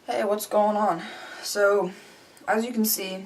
Hey, what's going on? So, as you can see,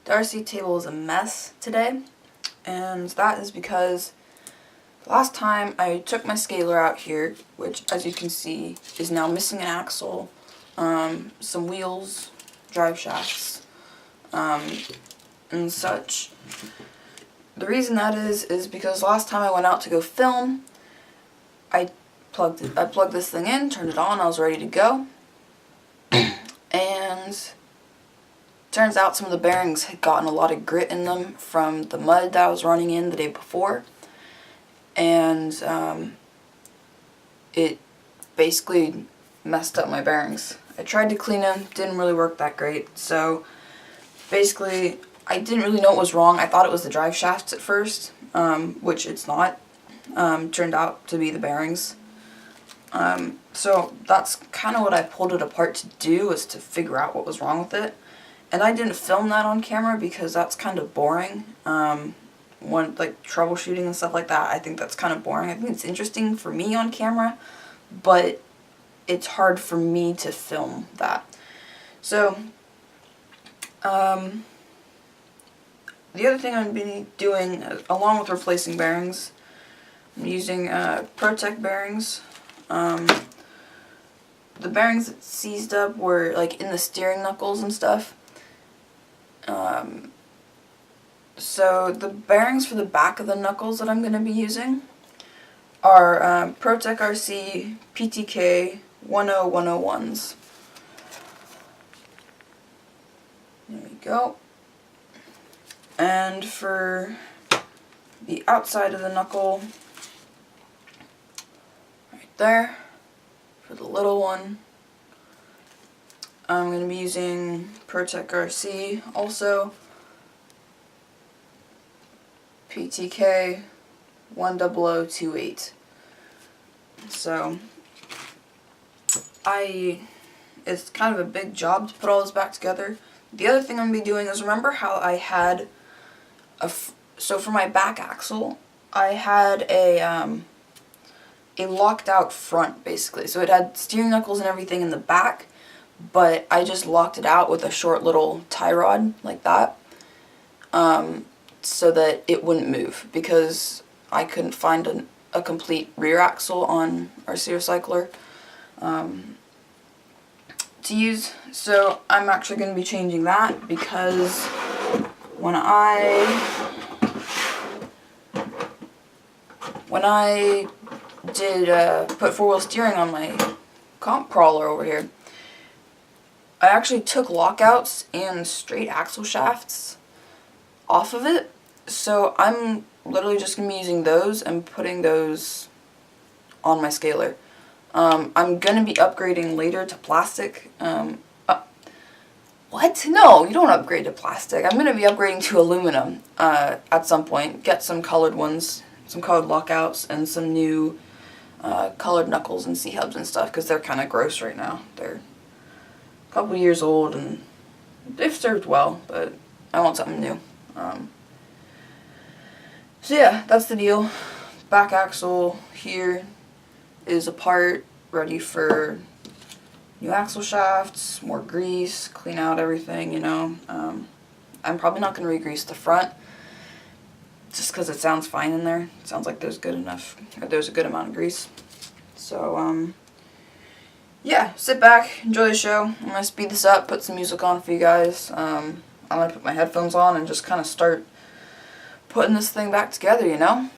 the RC table is a mess today, and that is because last time I took my scaler out here, which as you can see is now missing an axle, some wheels, drive shafts, and such. The reason that is because last time I went out to go film, I plugged this thing in, turned it on, I was ready to go. And turns out some of the bearings had gotten a lot of grit in them from the mud that I was running in the day before. And it basically messed up my bearings. I tried to clean them, didn't really work that great. So basically, I didn't really know what was wrong. I thought it was the drive shafts at first, which it's not. Turned out to be the bearings. So that's kind of what I pulled it apart to do, was to figure out what was wrong with it. And I didn't film that on camera because that's kind of boring. When like troubleshooting and stuff like that, I think that's kind of boring. I think it's interesting for me on camera, but it's hard for me to film that. So, the other thing I'm going to be doing, along with replacing bearings, I'm using Protek bearings. The bearings that seized up were like in the steering knuckles and stuff. So the bearings for the back of the knuckles that I'm going to be using are Protek RC PTK 10101s. There we go. And for the outside of the knuckle, right there, for the little one, I'm going to be using Protek RC, also PTK 10028. So it's kind of a big job to put all this back together. The other thing I'm going to be doing is, remember how I had so for my back axle, I had a locked out front, basically. So it had steering knuckles and everything in the back, but I just locked it out with a short little tie rod like that, so that it wouldn't move, because I couldn't find a complete rear axle on RC Recycler to use. So I'm actually going to be changing that, because when I did put four-wheel steering on my comp crawler over here, I actually took lockouts and straight axle shafts off of it. So I'm literally just going to be using those and putting those on my scaler. I'm going to be upgrading later to plastic. What? No, you don't upgrade to plastic. I'm going to be upgrading to aluminum at some point. Get some colored ones, some colored lockouts, and some new colored knuckles and C-hubs and stuff, because they're kind of gross right now. They're a couple years old and they've served well, but I want something new. So yeah, that's the deal. Back axle here is apart, ready for new axle shafts, more grease, clean out everything, you know. I'm probably not going to re-grease the front, just because it sounds fine in there. It sounds like there's good enough, or there's a good amount of grease. So, yeah, sit back, enjoy the show. I'm going to speed this up, put some music on for you guys. I'm going to put my headphones on and just kind of start putting this thing back together, you know?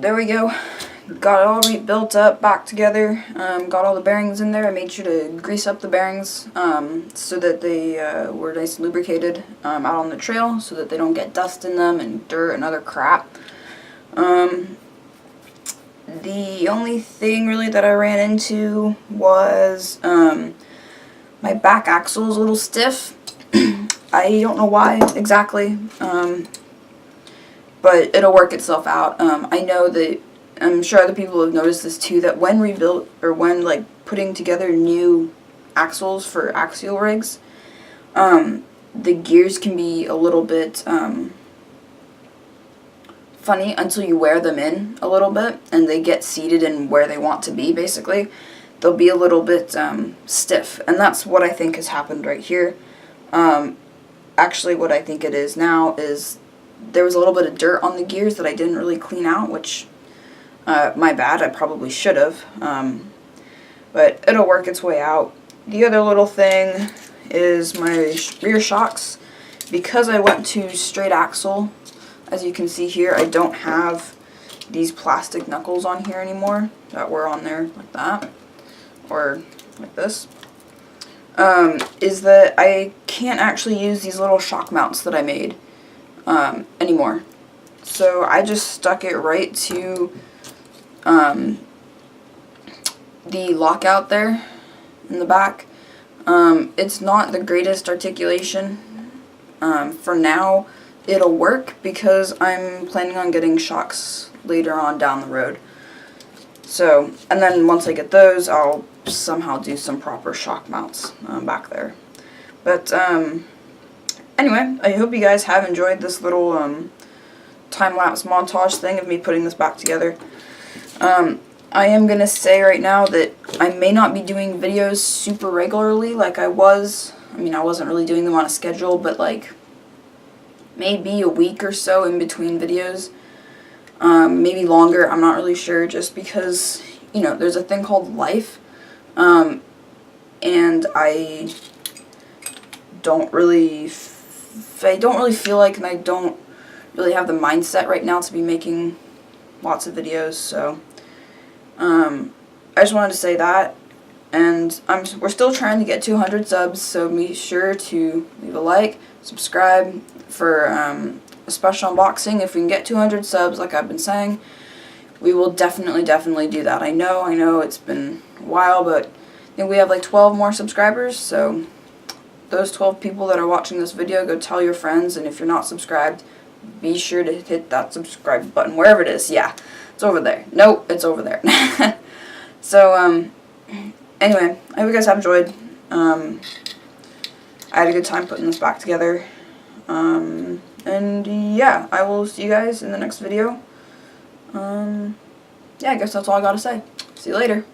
there we go. Got it all rebuilt up, back together. Got all the bearings in there. I made sure to grease up the bearings so that they were nice and lubricated out on the trail, so that they don't get dust in them and dirt and other crap. The only thing really that I ran into was my back axle is a little stiff. I don't know why exactly, but it'll work itself out. I know that, I'm sure other people have noticed this too, that when rebuilt, or when like putting together new axles for axial rigs, the gears can be a little bit funny until you wear them in a little bit and they get seated in where they want to be, basically. They'll be a little bit stiff, and that's what I think has happened right here. Actually, what I think it is now is there was a little bit of dirt on the gears that I didn't really clean out, which, my bad, I probably should have. But it'll work its way out. The other little thing is my rear shocks. Because I went to straight axle, as you can see here, I don't have these plastic knuckles on here anymore that were on there like that, or like this. Is that I can't actually use these little shock mounts that I made anymore. So I just stuck it right to the lockout there in the back. It's not the greatest articulation. For now, it'll work because I'm planning on getting shocks later on down the road. So, and then once I get those, I'll somehow do some proper shock mounts back there. But anyway, I hope you guys have enjoyed this little time-lapse montage thing of me putting this back together. I am going to say right now that I may not be doing videos super regularly like I was. I mean, I wasn't really doing them on a schedule, but like maybe a week or so in between videos. Maybe longer, I'm not really sure, just because, you know, there's a thing called life, and I don't really feel like, and I don't really have the mindset right now to be making lots of videos, so, I just wanted to say that, and we're still trying to get to 100 subs, so be sure to leave a like, subscribe for, a special unboxing. If we can get 200 subs, like I've been saying, we will definitely do that. I know it's been a while, but I think we have like 12 more subscribers, so those 12 people that are watching this video, go tell your friends, and if you're not subscribed, be sure to hit that subscribe button, wherever it is. Yeah, it's over there. Nope, it's over there. So, anyway, I hope you guys have enjoyed. I had a good time putting this back together. And yeah, I will see you guys in the next video. Yeah, I guess that's all I gotta say. See you later.